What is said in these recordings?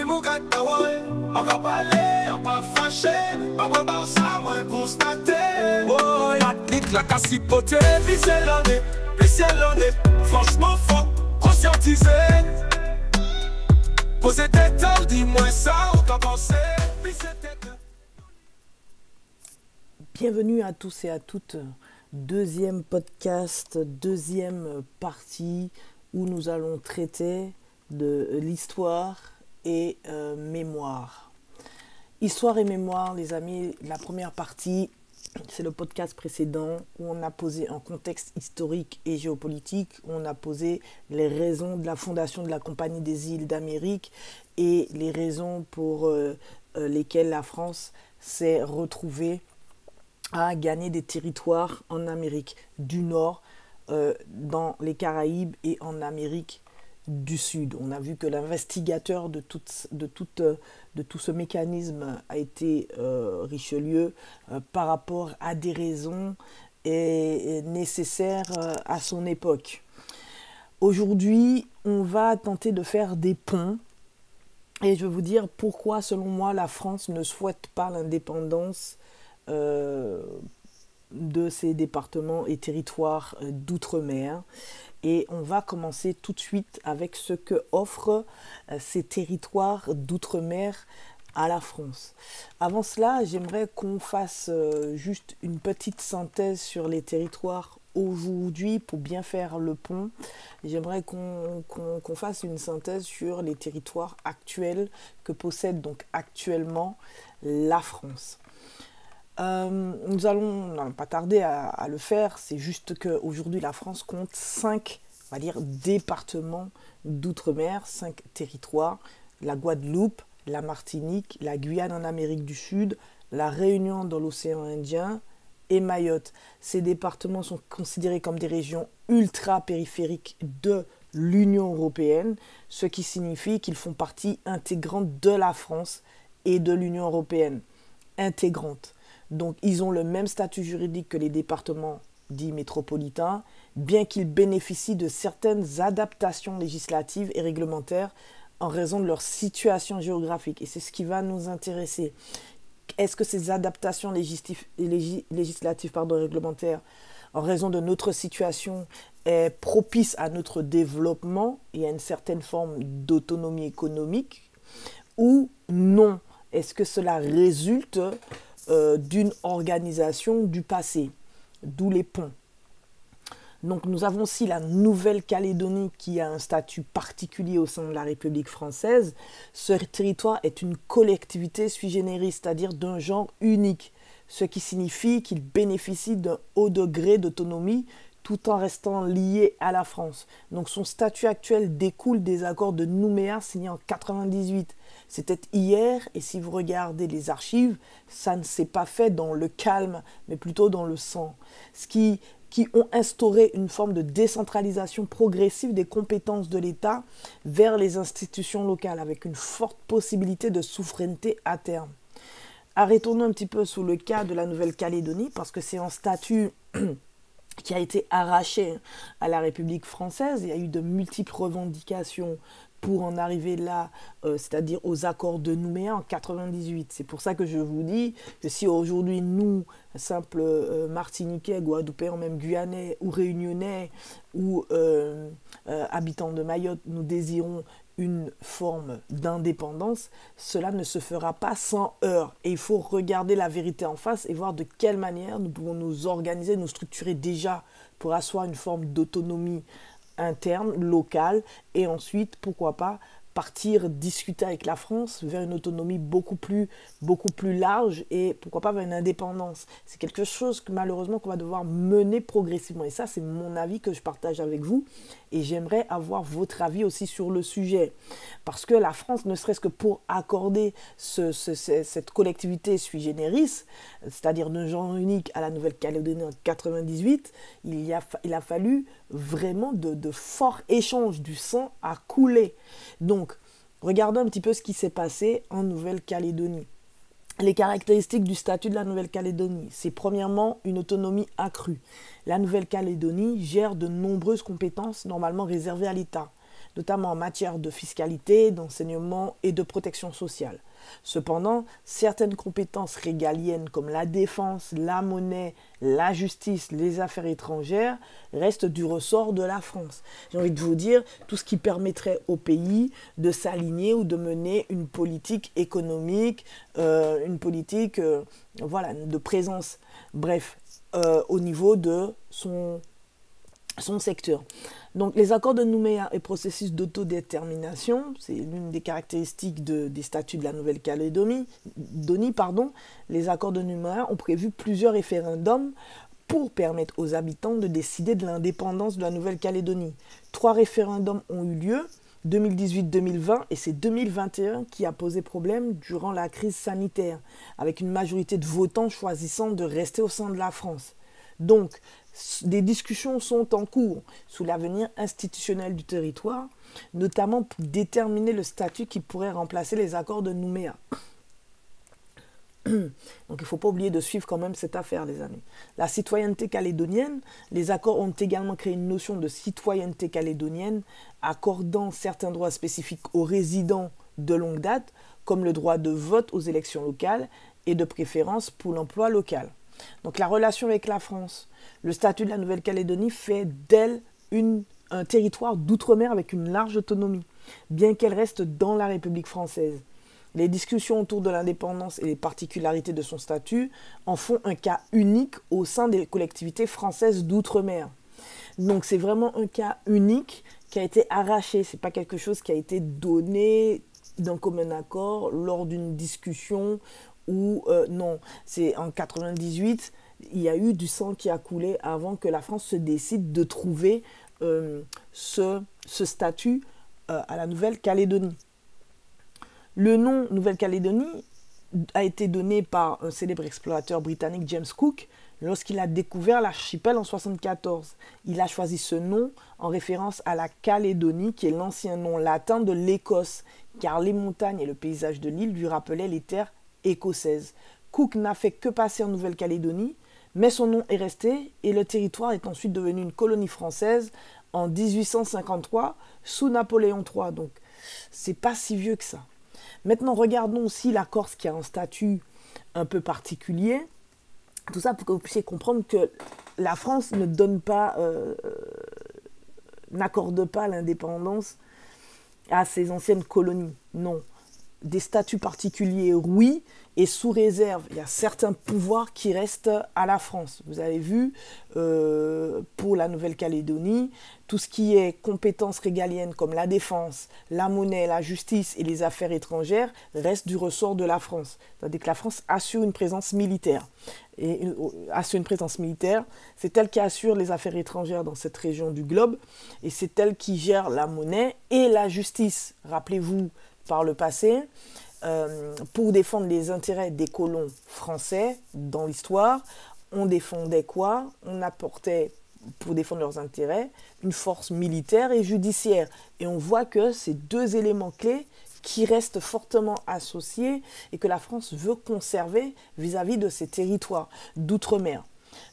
On va parler, on va fâcher, on va voir ça, moi constater. Oh, y'a de la cassipoté, puis c'est l'année, franchement faut conscientiser. Posez tes temps, dis-moi ça, on va penser, puis c'était que... Bienvenue à tous et à toutes, deuxième podcast, deuxième partie où nous allons traiter de l'histoire et mémoire. Histoire et mémoire, les amis, la première partie, c'est le podcast précédent où on a posé un contexte historique et géopolitique, où on a posé les raisons de la fondation de la Compagnie des îles d'Amérique et les raisons pour lesquelles la France s'est retrouvée à gagner des territoires en Amérique du Nord, dans les Caraïbes et en Amérique du Sud. On a vu que l'investigateur de tout ce mécanisme a été Richelieu par rapport à des raisons nécessaires à son époque. Aujourd'hui, on va tenter de faire des ponts et je vais vous dire pourquoi, selon moi, la France ne souhaite pas l'indépendance de ces départements et territoires d'outre-mer. Et on va commencer tout de suite avec ce que offrent ces territoires d'outre-mer à la France. Avant cela, j'aimerais qu'on fasse juste une petite synthèse sur les territoires aujourd'hui pour bien faire le pont. J'aimerais qu'on fasse une synthèse sur les territoires actuels que possède donc actuellement la France. Nous n'allons pas tarder à le faire, c'est juste qu'aujourd'hui la France compte 5, on va dire, départements d'outre-mer, 5 territoires, la Guadeloupe, la Martinique, la Guyane en Amérique du Sud, la Réunion dans l'océan Indien et Mayotte. Ces départements sont considérés comme des régions ultra-périphériques de l'Union européenne, ce qui signifie qu'ils font partie intégrante de la France et de l'Union européenne, intégrante. Donc, ils ont le même statut juridique que les départements dits métropolitains, bien qu'ils bénéficient de certaines adaptations législatives et réglementaires en raison de leur situation géographique. Et c'est ce qui va nous intéresser. Est-ce que ces adaptations législatives et réglementaires, en raison de notre situation, est propice à notre développement et à une certaine forme d'autonomie économique, ou non? Est-ce que cela résulte d'une organisation du passé, d'où les ponts. Donc nous avons aussi la Nouvelle-Calédonie qui a un statut particulier au sein de la République française. Ce territoire est une collectivité sui generis, c'est-à-dire d'un genre unique, ce qui signifie qu'il bénéficie d'un haut degré d'autonomie tout en restant lié à la France. Donc son statut actuel découle des accords de Nouméa signés en 1998. C'était hier, et si vous regardez les archives, ça ne s'est pas fait dans le calme, mais plutôt dans le sang. Ce qui ont instauré une forme de décentralisation progressive des compétences de l'État vers les institutions locales, avec une forte possibilité de souveraineté à terme. Arrêtons-nous un petit peu sous le cas de la Nouvelle-Calédonie, parce que c'est un statut qui a été arraché à la République française. Il y a eu de multiples revendications pour en arriver là, c'est-à-dire aux accords de Nouméa en 1998. C'est pour ça que je vous dis que si aujourd'hui nous, simples Martiniquais, Guadeloupéens, même Guyanais ou Réunionnais ou habitants de Mayotte, nous désirons une forme d'indépendance, cela ne se fera pas sans heurts. Et il faut regarder la vérité en face et voir de quelle manière nous pouvons nous organiser, nous structurer déjà pour asseoir une forme d'autonomie interne, locale, et ensuite, pourquoi pas, partir discuter avec la France vers une autonomie beaucoup plus large et pourquoi pas vers une indépendance. C'est quelque chose que malheureusement qu'on va devoir mener progressivement. Et ça, c'est mon avis que je partage avec vous. Et j'aimerais avoir votre avis aussi sur le sujet. Parce que la France, ne serait-ce que pour accorder cette collectivité sui generis, c'est-à-dire d'un genre unique à la Nouvelle-Calédonie en 1998, il a fallu vraiment de forts échanges, du sang à couler. Donc, regardons un petit peu ce qui s'est passé en Nouvelle-Calédonie. Les caractéristiques du statut de la Nouvelle-Calédonie, c'est premièrement une autonomie accrue. La Nouvelle-Calédonie gère de nombreuses compétences normalement réservées à l'État. notamment en matière de fiscalité, d'enseignement et de protection sociale. Cependant, certaines compétences régaliennes comme la défense, la monnaie, la justice, les affaires étrangères restent du ressort de la France. J'ai envie de vous dire, tout ce qui permettrait au pays de s'aligner ou de mener une politique économique, une politique voilà, de présence, bref, au niveau de son secteur. Donc les accords de Nouméa et processus d'autodétermination, c'est l'une des caractéristiques des statuts de la Nouvelle-Calédonie. Les accords de Nouméa ont prévu plusieurs référendums pour permettre aux habitants de décider de l'indépendance de la Nouvelle-Calédonie. 3 référendums ont eu lieu, 2018-2020, et c'est 2021 qui a posé problème durant la crise sanitaire, avec une majorité de votants choisissant de rester au sein de la France. Donc, des discussions sont en cours sur l'avenir institutionnel du territoire, notamment pour déterminer le statut qui pourrait remplacer les accords de Nouméa. Donc il ne faut pas oublier de suivre quand même cette affaire, les amis. La citoyenneté calédonienne, les accords ont également créé une notion de citoyenneté calédonienne, accordant certains droits spécifiques aux résidents de longue date, comme le droit de vote aux élections locales et de préférence pour l'emploi local. Donc la relation avec la France, le statut de la Nouvelle-Calédonie fait d'elle un territoire d'outre-mer avec une large autonomie, bien qu'elle reste dans la République française. Les discussions autour de l'indépendance et les particularités de son statut en font un cas unique au sein des collectivités françaises d'outre-mer. Donc c'est vraiment un cas unique qui a été arraché, c'est pas quelque chose qui a été donné d'un commun accord lors d'une discussion ou non, c'est en 98, il y a eu du sang qui a coulé avant que la France se décide de trouver ce statut à la Nouvelle-Calédonie. Le nom Nouvelle-Calédonie a été donné par un célèbre explorateur britannique James Cook lorsqu'il a découvert l'archipel en 1974. Il a choisi ce nom en référence à la Calédonie, qui est l'ancien nom latin de l'Écosse, car les montagnes et le paysage de l'île lui rappelaient les terres écossaise. Cook n'a fait que passer en Nouvelle-Calédonie, mais son nom est resté et le territoire est ensuite devenu une colonie française en 1853 sous Napoléon III. Donc, c'est pas si vieux que ça. Maintenant, regardons aussi la Corse qui a un statut un peu particulier. Tout ça pour que vous puissiez comprendre que la France ne donne pas, n'accorde pas l'indépendance à ses anciennes colonies. Non. Des statuts particuliers, oui, et sous réserve, il y a certains pouvoirs qui restent à la France. Vous avez vu, pour la Nouvelle-Calédonie, tout ce qui est compétences régaliennes comme la défense, la monnaie, la justice et les affaires étrangères reste du ressort de la France. C'est-à-dire que la France assure une présence militaire. Et assure une présence militaire, c'est elle qui assure les affaires étrangères dans cette région du globe, et c'est elle qui gère la monnaie et la justice. Rappelez-vous, par le passé, pour défendre les intérêts des colons français dans l'histoire, on défendait quoi? On apportait, pour défendre leurs intérêts, une force militaire et judiciaire. Et on voit que ces deux éléments clés qui restent fortement associés et que la France veut conserver vis-à-vis de ses territoires d'outre-mer.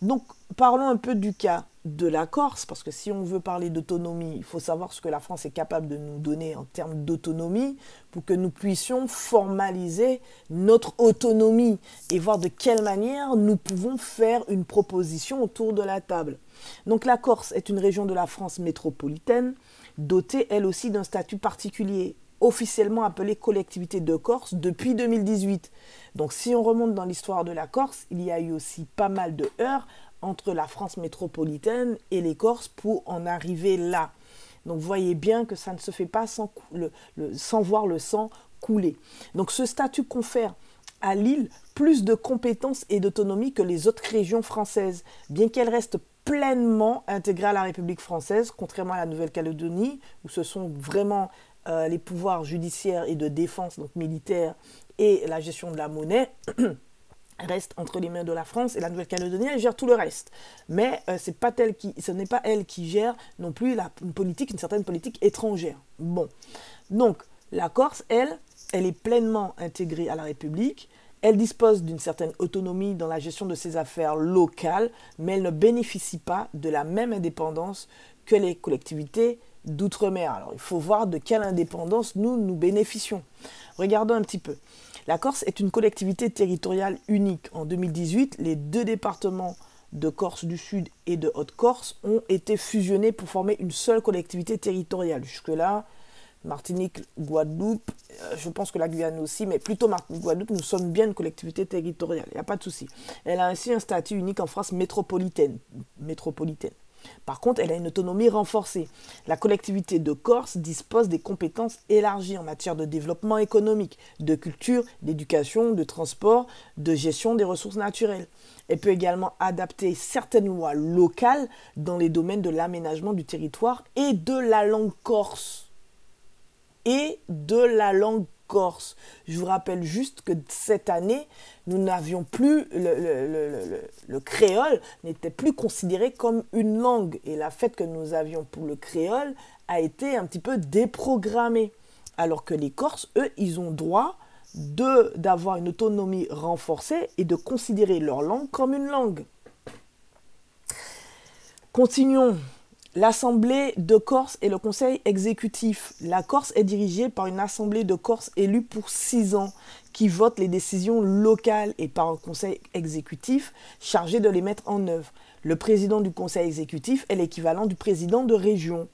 Donc, parlons un peu du cas de la Corse, parce que si on veut parler d'autonomie, il faut savoir ce que la France est capable de nous donner en termes d'autonomie pour que nous puissions formaliser notre autonomie et voir de quelle manière nous pouvons faire une proposition autour de la table. Donc la Corse est une région de la France métropolitaine, dotée elle aussi d'un statut particulier, officiellement appelée collectivité de Corse depuis 2018. Donc si on remonte dans l'histoire de la Corse, il y a eu aussi pas mal de heurts entre la France métropolitaine et les Corses pour en arriver là. Donc vous voyez bien que ça ne se fait pas sans voir le sang couler. Donc ce statut confère à l'île plus de compétences et d'autonomie que les autres régions françaises, bien qu'elle reste pleinement intégrée à la République française, contrairement à la Nouvelle-Calédonie, où ce sont vraiment les pouvoirs judiciaires et de défense, donc militaires, et la gestion de la monnaie, reste entre les mains de la France, et la Nouvelle-Calédonie, elle gère tout le reste. Mais ce n'est pas elle qui gère non plus une certaine politique étrangère. Bon, donc la Corse, elle est pleinement intégrée à la République. Elle dispose d'une certaine autonomie dans la gestion de ses affaires locales, mais elle ne bénéficie pas de la même indépendance que les collectivités d'outre-mer. Alors, il faut voir de quelle indépendance nous bénéficions. Regardons un petit peu. La Corse est une collectivité territoriale unique. En 2018, les deux départements de Corse du Sud et de Haute-Corse ont été fusionnés pour former une seule collectivité territoriale. Jusque-là, Martinique, Guadeloupe, je pense que la Guyane aussi, mais plutôt Martinique, Guadeloupe, nous sommes bien une collectivité territoriale, il n'y a pas de souci. Elle a ainsi un statut unique en France métropolitaine. Par contre, elle a une autonomie renforcée. La collectivité de Corse dispose des compétences élargies en matière de développement économique, de culture, d'éducation, de transport, de gestion des ressources naturelles. Elle peut également adapter certaines lois locales dans les domaines de l'aménagement du territoire et de la langue corse. Je vous rappelle juste que cette année, nous n'avions plus, le créole n'était plus considéré comme une langue. Et la fête que nous avions pour le créole a été un petit peu déprogrammée. Alors que les Corses, eux, ils ont droit d'avoir une autonomie renforcée et de considérer leur langue comme une langue. Continuons. L'Assemblée de Corse et le Conseil exécutif. La Corse est dirigée par une Assemblée de Corse élue pour 6 ans qui vote les décisions locales et par un Conseil exécutif chargé de les mettre en œuvre. Le président du Conseil exécutif est l'équivalent du président de région.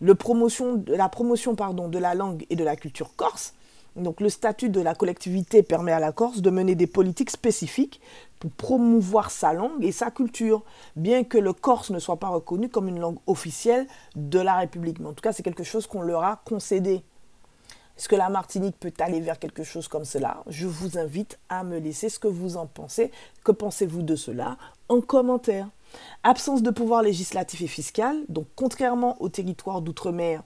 La promotion de la langue et de la culture corse. Donc, le statut de la collectivité permet à la Corse de mener des politiques spécifiques pour promouvoir sa langue et sa culture, bien que le corse ne soit pas reconnu comme une langue officielle de la République. Mais en tout cas, c'est quelque chose qu'on leur a concédé. Est-ce que la Martinique peut aller vers quelque chose comme cela? Je vous invite à me laisser ce que vous en pensez. Que pensez-vous de cela en commentaire? Absence de pouvoir législatif et fiscal. Donc, contrairement aux territoires d'outre-mer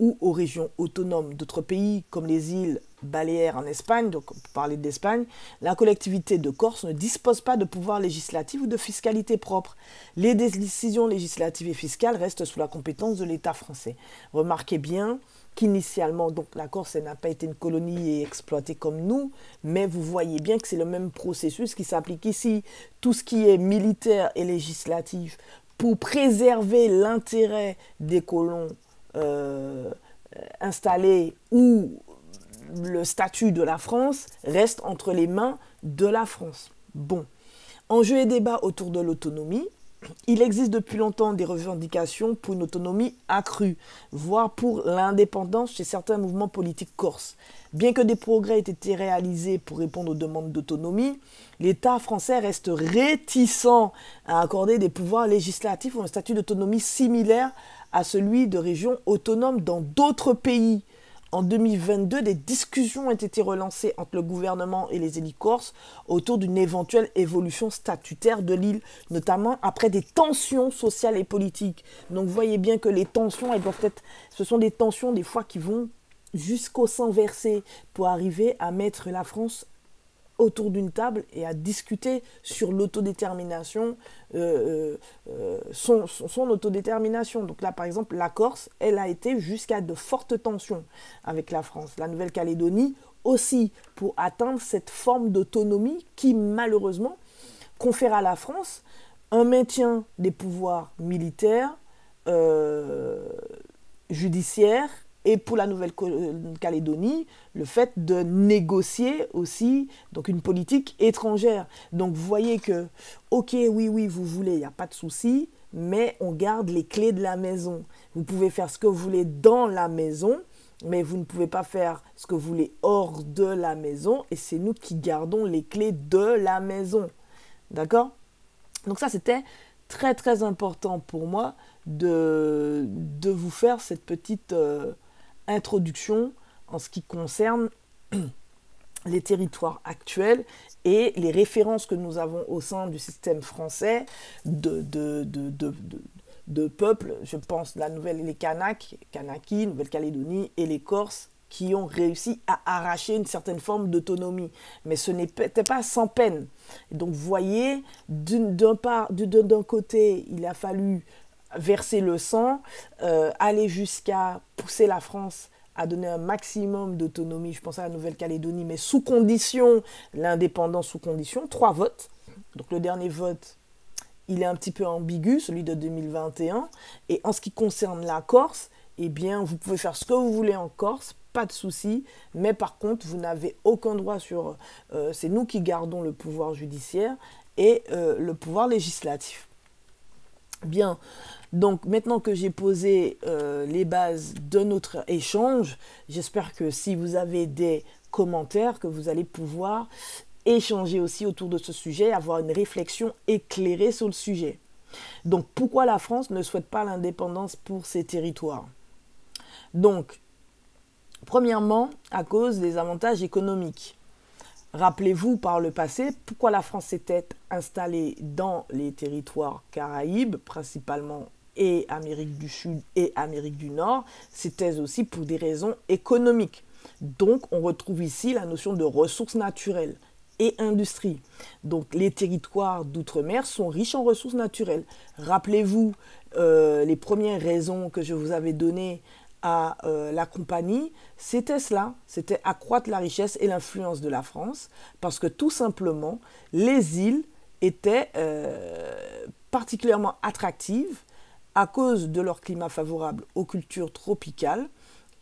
ou aux régions autonomes d'autres pays comme les îles Baléares en Espagne, donc on peut parler d'Espagne, la collectivité de Corse ne dispose pas de pouvoir législatif ou de fiscalité propre. Les décisions législatives et fiscales restent sous la compétence de l'État français. Remarquez bien qu'initialement, donc la Corse n'a pas été une colonie et exploitée comme nous, mais vous voyez bien que c'est le même processus qui s'applique ici. Tout ce qui est militaire et législatif pour préserver l'intérêt des colons installés ou le statut de la France reste entre les mains de la France. Bon, enjeux et débats autour de l'autonomie. Il existe depuis longtemps des revendications pour une autonomie accrue, voire pour l'indépendance chez certains mouvements politiques corses. Bien que des progrès aient été réalisés pour répondre aux demandes d'autonomie, l'État français reste réticent à accorder des pouvoirs législatifs ou un statut d'autonomie similaire à celui de régions autonomes dans d'autres pays. En 2022, des discussions ont été relancées entre le gouvernement et les élites corses autour d'une éventuelle évolution statutaire de l'île, notamment après des tensions sociales et politiques. Donc vous voyez bien que les tensions, ce sont des tensions des fois qui vont jusqu'au sang versé pour arriver à mettre la France autour d'une table et à discuter sur l'autodétermination, son autodétermination. Donc là, par exemple, la Corse, elle a été jusqu'à de fortes tensions avec la France. La Nouvelle-Calédonie aussi, pour atteindre cette forme d'autonomie qui, malheureusement, confère à la France un maintien des pouvoirs militaires, judiciaires, et pour la Nouvelle-Calédonie, le fait de négocier aussi donc une politique étrangère. Donc vous voyez que, ok, oui, vous voulez, il n'y a pas de souci, mais on garde les clés de la maison. Vous pouvez faire ce que vous voulez dans la maison, mais vous ne pouvez pas faire ce que vous voulez hors de la maison, et c'est nous qui gardons les clés de la maison. D'accord? Donc ça, c'était très, très important pour moi de vous faire cette petite introduction en ce qui concerne les territoires actuels et les références que nous avons au sein du système français de peuples, je pense les Kanaks, Nouvelle-Calédonie et les Corses qui ont réussi à arracher une certaine forme d'autonomie. Mais ce n'était pas sans peine. Et donc vous voyez, d'un côté, il a fallu verser le sang, aller jusqu'à pousser la France à donner un maximum d'autonomie, je pense à la Nouvelle-Calédonie, mais sous condition, l'indépendance sous condition, 3 votes. Donc le dernier vote il est un petit peu ambigu, celui de 2021. Et en ce qui concerne la Corse, eh bien, vous pouvez faire ce que vous voulez en Corse, pas de souci. Mais par contre, vous n'avez aucun droit sur... c'est nous qui gardons le pouvoir judiciaire et le pouvoir législatif. Bien, donc maintenant que j'ai posé les bases de notre échange, j'espère que si vous avez des commentaires, que vous allez pouvoir échanger aussi autour de ce sujet, avoir une réflexion éclairée sur le sujet. Donc, pourquoi la France ne souhaite pas l'indépendance pour ses territoires? Donc, premièrement, à cause des avantages économiques. Rappelez-vous par le passé pourquoi la France s'était installée dans les territoires Caraïbes, principalement, et Amérique du Sud et Amérique du Nord. C'était aussi pour des raisons économiques. Donc, on retrouve ici la notion de ressources naturelles et industrie. Donc, les territoires d'outre-mer sont riches en ressources naturelles. Rappelez-vous les premières raisons que je vous avais données à la compagnie, c'était cela, c'était accroître la richesse et l'influence de la France, parce que tout simplement, les îles étaient particulièrement attractives à cause de leur climat favorable aux cultures tropicales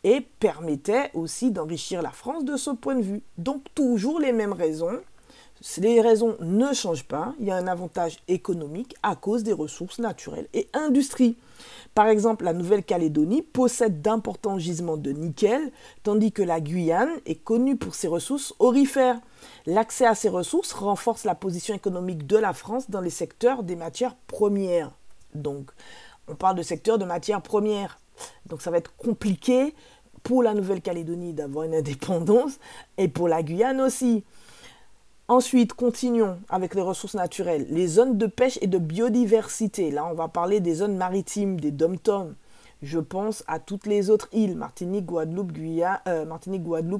et permettaient aussi d'enrichir la France de ce point de vue. Donc toujours les mêmes raisons. Les raisons ne changent pas. Il y a un avantage économique à cause des ressources naturelles et industrie. Par exemple, la Nouvelle-Calédonie possède d'importants gisements de nickel, tandis que la Guyane est connue pour ses ressources aurifères. L'accès à ces ressources renforce la position économique de la France dans les secteurs des matières premières. Donc, on parle de secteur de matières premières. Donc, ça va être compliqué pour la Nouvelle-Calédonie d'avoir une indépendance et pour la Guyane aussi. Ensuite, continuons avec les ressources naturelles. Les zones de pêche et de biodiversité. Là, on va parler des zones maritimes, des dom-toms. Je pense à toutes les autres îles, Martinique, Guadeloupe,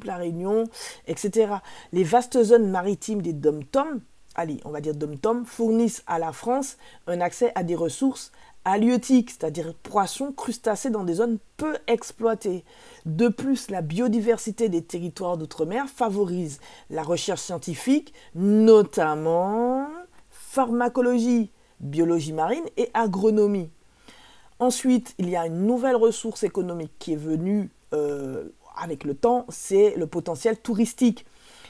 La Réunion, etc. Les vastes zones maritimes des dom-toms, allez, on va dire dom-toms, fournissent à la France un accès à des ressources halieutiques, c'est-à-dire poissons, crustacés dans des zones peu exploitées. De plus, la biodiversité des territoires d'outre-mer favorise la recherche scientifique, notamment pharmacologie, biologie marine et agronomie. Ensuite, il y a une nouvelle ressource économique qui est venue avec le temps, c'est le potentiel touristique.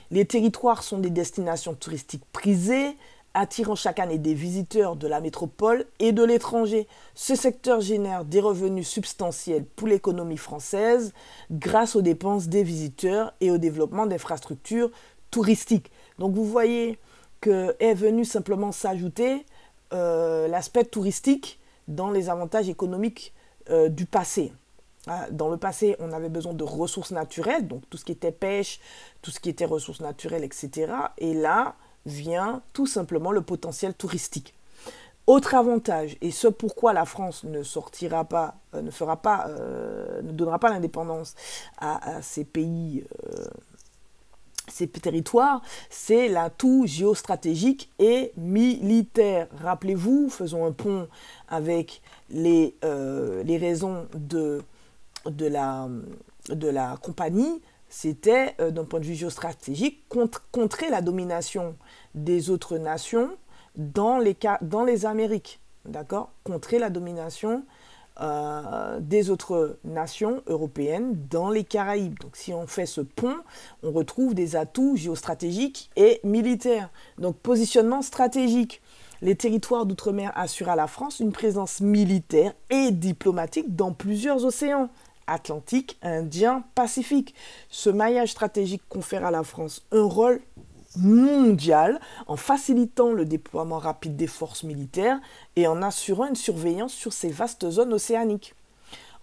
Les territoires sont des destinations touristiques prisées, attirant chaque année des visiteurs de la métropole et de l'étranger. Ce secteur génère des revenus substantiels pour l'économie française grâce aux dépenses des visiteurs et au développement d'infrastructures touristiques. Donc vous voyez qu'est venu simplement s'ajouter l'aspect touristique dans les avantages économiques du passé. Dans le passé, on avait besoin de ressources naturelles, donc tout ce qui était pêche, tout ce qui était ressources naturelles, etc. Et là, vient tout simplement le potentiel touristique. Autre avantage, et ce pourquoi la France ne donnera pas l'indépendance à ces pays, ces territoires, c'est l'atout géostratégique et militaire. Rappelez-vous, faisons un pont avec les raisons de la compagnie. C'était, d'un point de vue géostratégique, contrer la domination des autres nations dans les Amériques. D'accord ? Contrer la domination des autres nations européennes dans les Caraïbes. Donc si on fait ce pont, on retrouve des atouts géostratégiques et militaires. Donc positionnement stratégique. Les territoires d'outre-mer assurent à la France une présence militaire et diplomatique dans plusieurs océans. Atlantique, Indien, Pacifique. Ce maillage stratégique confère à la France un rôle mondial en facilitant le déploiement rapide des forces militaires et en assurant une surveillance sur ces vastes zones océaniques.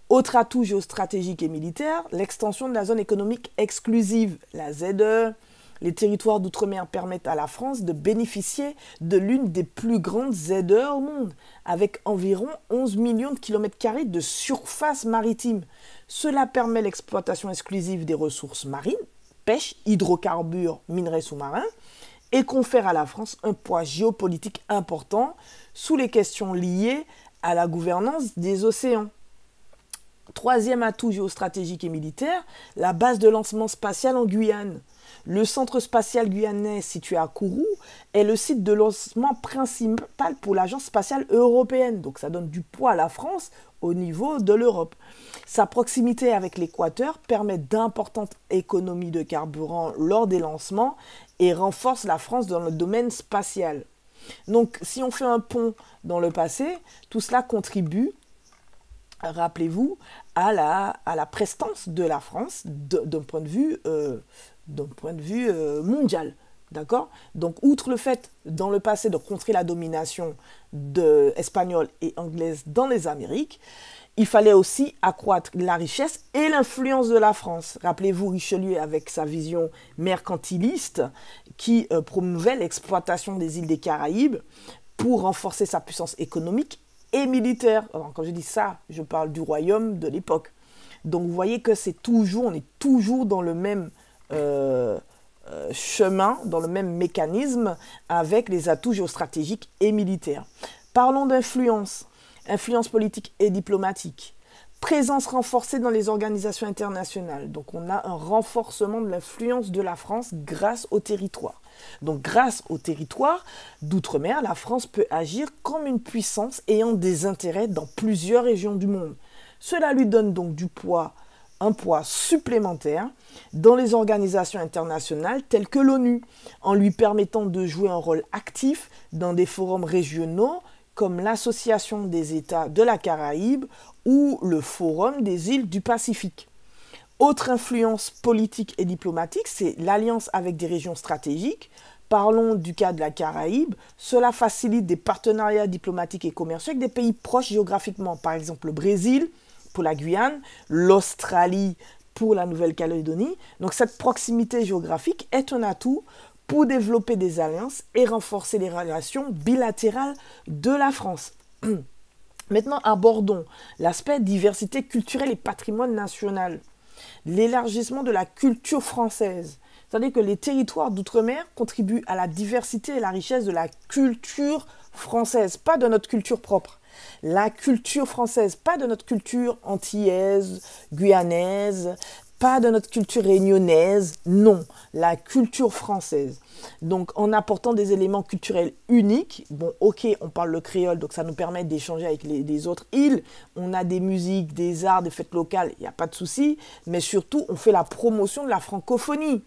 Autre atout géostratégique et militaire, l'extension de la zone économique exclusive, la ZE. Les territoires d'outre-mer permettent à la France de bénéficier de l'une des plus grandes ZE au monde, avec environ 11 millions de kilomètres carrés de surface maritime. Cela permet l'exploitation exclusive des ressources marines, pêche, hydrocarbures, minerais sous-marins, et confère à la France un poids géopolitique important sous les questions liées à la gouvernance des océans. Troisième atout géostratégique et militaire, la base de lancement spatial en Guyane. Le centre spatial guyanais situé à Kourou est le site de lancement principal pour l'Agence spatiale européenne. Donc ça donne du poids à la France au niveau de l'Europe. Sa proximité avec l'équateur permet d'importantes économies de carburant lors des lancements et renforce la France dans le domaine spatial. Donc si on fait un pont dans le passé, tout cela contribue, rappelez-vous, à la prestance de la France d'un point de vue mondial. D'accord? Donc, outre le fait, dans le passé, de contrer la domination espagnole et anglaise dans les Amériques, il fallait aussi accroître la richesse et l'influence de la France. Rappelez-vous Richelieu avec sa vision mercantiliste qui promouvait l'exploitation des îles des Caraïbes pour renforcer sa puissance économique et militaire. Alors, quand je dis ça, je parle du royaume de l'époque. Donc vous voyez que on est toujours dans le même chemin, dans le même mécanisme avec les atouts géostratégiques et militaires. Parlons d'influence, influence politique et diplomatique. Présence renforcée dans les organisations internationales. Donc on a un renforcement de l'influence de la France grâce au territoire. Donc grâce au territoire d'outre-mer, la France peut agir comme une puissance ayant des intérêts dans plusieurs régions du monde. Cela lui donne donc un poids supplémentaire dans les organisations internationales telles que l'ONU, en lui permettant de jouer un rôle actif dans des forums régionaux comme l'Association des États de la Caraïbe ou le Forum des îles du Pacifique. Autre influence politique et diplomatique, c'est l'alliance avec des régions stratégiques. Parlons du cas de la Caraïbe. Cela facilite des partenariats diplomatiques et commerciaux avec des pays proches géographiquement, par exemple le Brésil pour la Guyane, l'Australie pour la Nouvelle-Calédonie. Donc cette proximité géographique est un atout pour développer des alliances et renforcer les relations bilatérales de la France. Maintenant, abordons l'aspect diversité culturelle et patrimoine national. L'élargissement de la culture française. C'est-à-dire que les territoires d'outre-mer contribuent à la diversité et la richesse de la culture française, pas de notre culture propre. La culture française, pas de notre culture antillaise, guyanaise, pas de notre culture réunionnaise, non, la culture française. Donc en apportant des éléments culturels uniques, bon ok, on parle le créole, donc ça nous permet d'échanger avec les autres îles, on a des musiques, des arts, des fêtes locales, il n'y a pas de souci, mais surtout on fait la promotion de la francophonie.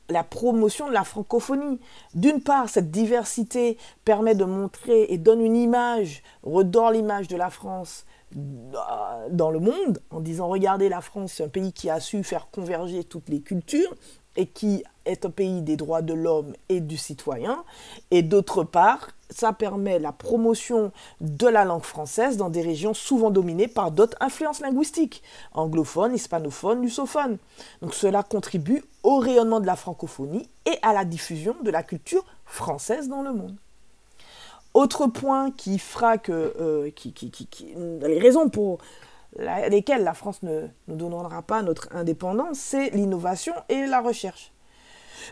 La promotion de la francophonie. D'une part, cette diversité permet de montrer et donne une image, redore l'image de la France dans le monde, en disant regardez, la France, c'est un pays qui a su faire converger toutes les cultures et qui est un pays des droits de l'homme et du citoyen. Et d'autre part, ça permet la promotion de la langue française dans des régions souvent dominées par d'autres influences linguistiques, anglophones, hispanophones, lusophones. Donc cela contribue au rayonnement de la francophonie et à la diffusion de la culture française dans le monde. Autre point qui fera que, les raisons pour lesquelles la France ne nous donnera pas notre indépendance, c'est l'innovation et la recherche.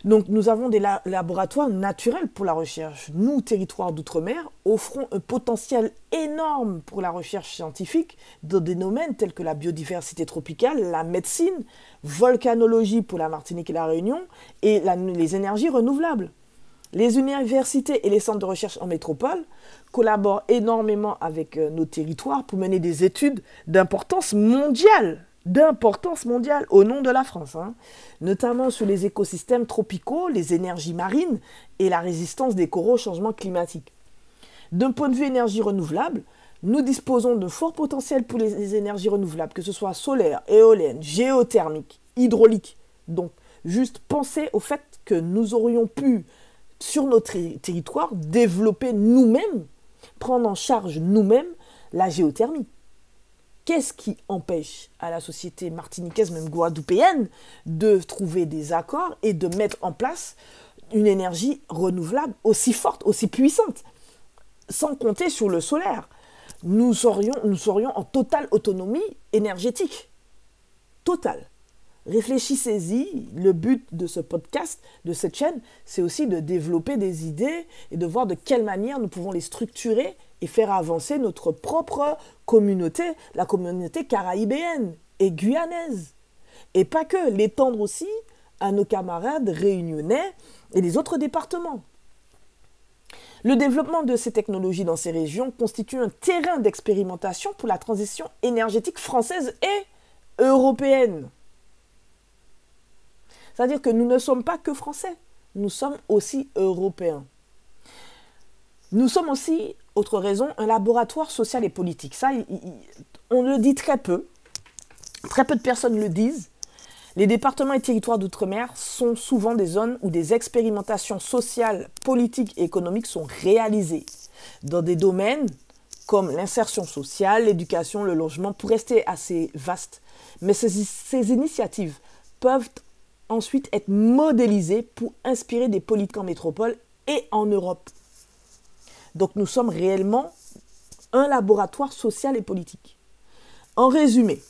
Donc nous avons des laboratoires naturels pour la recherche. Nous, territoires d'outre-mer, offrons un potentiel énorme pour la recherche scientifique dans des domaines tels que la biodiversité tropicale, la médecine, volcanologie pour la Martinique et la Réunion et les énergies renouvelables. Les universités et les centres de recherche en métropole collaborent énormément avec nos territoires pour mener des études d'importance mondiale au nom de la France, notamment sur les écosystèmes tropicaux, les énergies marines et la résistance des coraux au changement climatique. D'un point de vue énergie renouvelable, nous disposons de forts potentiels pour les énergies renouvelables, que ce soit solaire, éolienne, géothermique, hydraulique. Donc, juste pensez au fait que nous aurions pu, sur notre territoire, développer nous-mêmes, prendre en charge nous-mêmes la géothermie. Qu'est-ce qui empêche à la société martiniquaise, même guadeloupéenne, de trouver des accords et de mettre en place une énergie renouvelable aussi forte, aussi puissante, sans compter sur le solaire? Nous serions en totale autonomie énergétique. Totale. Réfléchissez-y, le but de ce podcast, de cette chaîne, c'est aussi de développer des idées et de voir de quelle manière nous pouvons les structurer et faire avancer notre propre communauté, la communauté caraïbéenne et guyanaise. Et pas que, l'étendre aussi à nos camarades réunionnais et des autres départements. Le développement de ces technologies dans ces régions constitue un terrain d'expérimentation pour la transition énergétique française et européenne. C'est-à-dire que nous ne sommes pas que français, nous sommes aussi européens. Nous sommes aussi, autre raison, un laboratoire social et politique. Ça, on le dit très peu de personnes le disent. Les départements et territoires d'outre-mer sont souvent des zones où des expérimentations sociales, politiques et économiques sont réalisées dans des domaines comme l'insertion sociale, l'éducation, le logement, pour rester assez vaste. Mais ces initiatives peuvent ensuite être modélisées pour inspirer des politiques en métropole et en Europe. Donc nous sommes réellement un laboratoire social et politique. En résumé,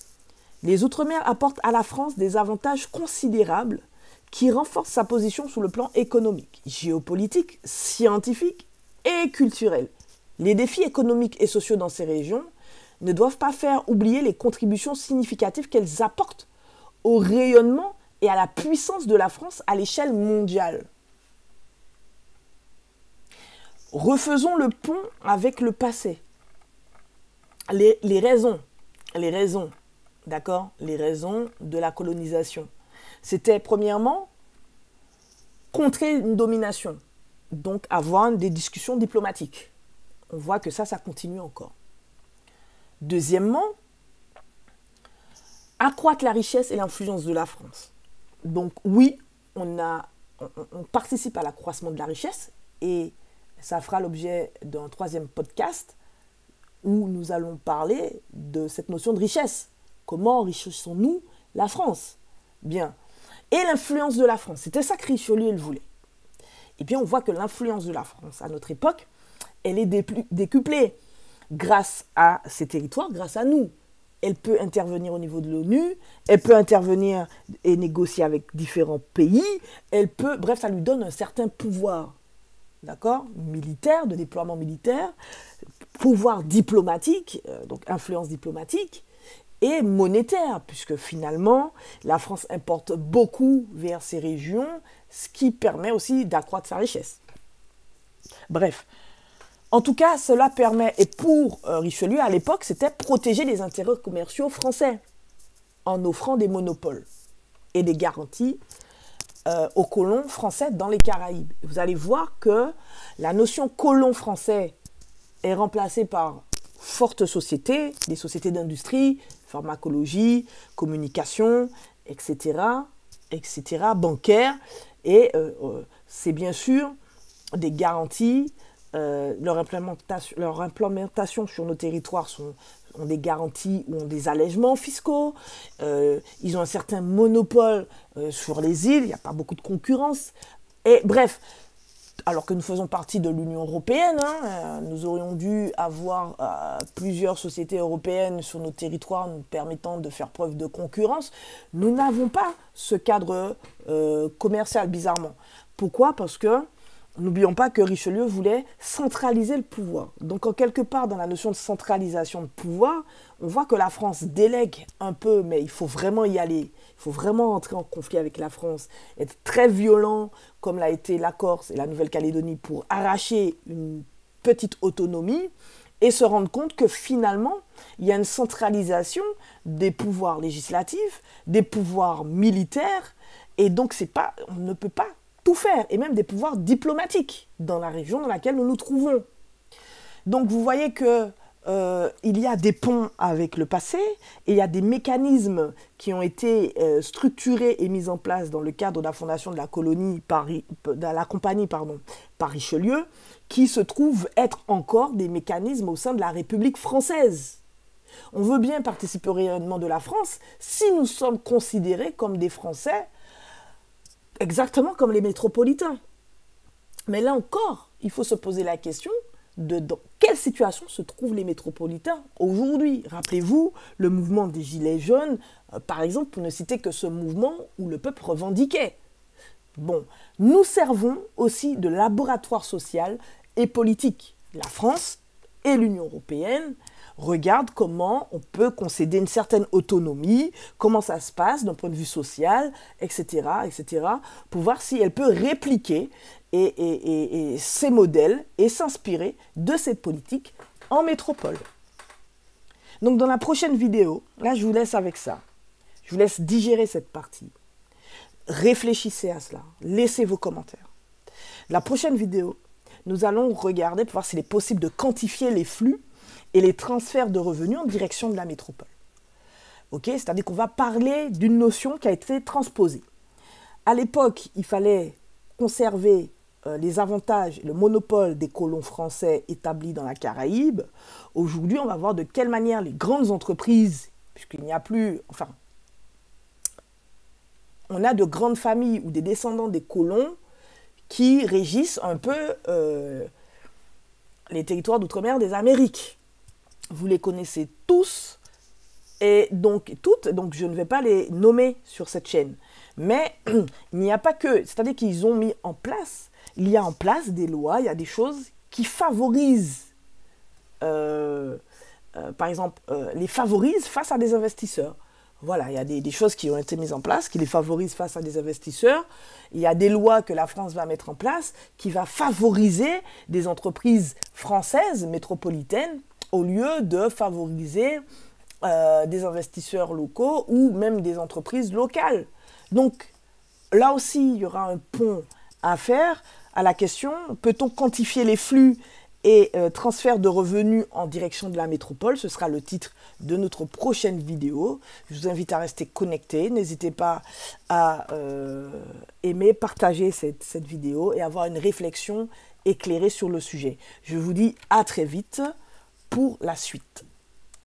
les Outre-mer apportent à la France des avantages considérables qui renforcent sa position sur le plan économique, géopolitique, scientifique et culturel. Les défis économiques et sociaux dans ces régions ne doivent pas faire oublier les contributions significatives qu'elles apportent au rayonnement et à la puissance de la France à l'échelle mondiale. Refaisons le pont avec le passé. Les raisons, d'accord, les raisons de la colonisation. C'était premièrement contrer une domination, donc avoir des discussions diplomatiques. On voit que ça continue encore. Deuxièmement, accroître la richesse et l'influence de la France. Donc oui, on participe à l'accroissement de la richesse et ça fera l'objet d'un troisième podcast où nous allons parler de cette notion de richesse. Comment enrichissons-nous la France? Bien. Et l'influence de la France, c'était ça que Richelieu voulait. Et bien on voit que l'influence de la France à notre époque, elle est décuplée grâce à ces territoires, grâce à nous. Elle peut intervenir au niveau de l'ONU, elle peut intervenir et négocier avec différents pays, bref, ça lui donne un certain pouvoir. D'accord, militaire, de déploiement militaire, pouvoir diplomatique, donc influence diplomatique, et monétaire, puisque finalement, la France importe beaucoup vers ces régions, ce qui permet aussi d'accroître sa richesse. Bref, en tout cas, cela permet, et pour Richelieu à l'époque, c'était protéger les intérêts commerciaux français, en offrant des monopoles et des garanties aux colons français dans les Caraïbes. Vous allez voir que la notion colon français est remplacée par fortes sociétés, des sociétés d'industrie, pharmacologie, communication, etc., bancaires. Et c'est bien sûr des garanties. Leur implémentation sur nos territoires ont des garanties ou ont des allègements fiscaux. Ils ont un certain monopole sur les îles. Il n'y a pas beaucoup de concurrence. Et bref, alors que nous faisons partie de l'Union européenne, nous aurions dû avoir plusieurs sociétés européennes sur nos territoires nous permettant de faire preuve de concurrence. Nous n'avons pas ce cadre commercial, bizarrement. Pourquoi? Parce que n'oublions pas que Richelieu voulait centraliser le pouvoir. Donc, en quelque part, dans la notion de centralisation de pouvoir, on voit que la France délègue un peu, mais il faut vraiment y aller. Il faut vraiment entrer en conflit avec la France, être très violent, comme l'a été la Corse et la Nouvelle-Calédonie, pour arracher une petite autonomie et se rendre compte que finalement, il y a une centralisation des pouvoirs législatifs, des pouvoirs militaires, et donc on ne peut pas tout faire, et même des pouvoirs diplomatiques dans la région dans laquelle nous nous trouvons. Donc vous voyez que il y a des ponts avec le passé, et il y a des mécanismes qui ont été structurés et mis en place dans le cadre de la fondation de la compagnie par Richelieu, qui se trouvent être encore des mécanismes au sein de la République française. On veut bien participer au rayonnement de la France si nous sommes considérés comme des Français exactement comme les métropolitains. Mais là encore, il faut se poser la question de dans quelle situation se trouvent les métropolitains aujourd'hui. Rappelez-vous le mouvement des Gilets jaunes, par exemple, pour ne citer que ce mouvement où le peuple revendiquait. Bon, nous servons aussi de laboratoire social et politique. La France et l'Union européenne regarde comment on peut concéder une certaine autonomie, comment ça se passe d'un point de vue social, etc., etc., pour voir si elle peut répliquer ces modèles et s'inspirer de cette politique en métropole. Donc dans la prochaine vidéo, là je vous laisse avec ça. Je vous laisse digérer cette partie. Réfléchissez à cela. Laissez vos commentaires. La prochaine vidéo, nous allons regarder pour voir s'il est possible de quantifier les flux et les transferts de revenus en direction de la métropole. Okay? C'est-à-dire qu'on va parler d'une notion qui a été transposée. À l'époque, il fallait conserver les avantages, le monopole des colons français établis dans la Caraïbe. Aujourd'hui, on va voir de quelle manière les grandes entreprises, puisqu'il n'y a plus, enfin, on a de grandes familles ou des descendants des colons qui régissent un peu les territoires d'outre-mer des Amériques. Vous les connaissez tous, et donc toutes, donc je ne vais pas les nommer sur cette chaîne. Mais il n'y a pas que, c'est-à-dire qu'ils ont mis en place, il y a en place des lois, il y a des choses qui favorisent, par exemple, les favorisent face à des investisseurs. Voilà, il y a des choses qui ont été mises en place, qui les favorisent face à des investisseurs. Il y a des lois que la France va mettre en place qui va favoriser des entreprises françaises métropolitaines au lieu de favoriser des investisseurs locaux ou même des entreprises locales. Donc, là aussi, il y aura un pont à faire à la question, peut-on quantifier les flux et transfert de revenus en direction de la métropole? Ce sera le titre de notre prochaine vidéo. Je vous invite à rester connectés. N'hésitez pas à aimer, partager cette vidéo et avoir une réflexion éclairée sur le sujet. Je vous dis à très vite pour la suite.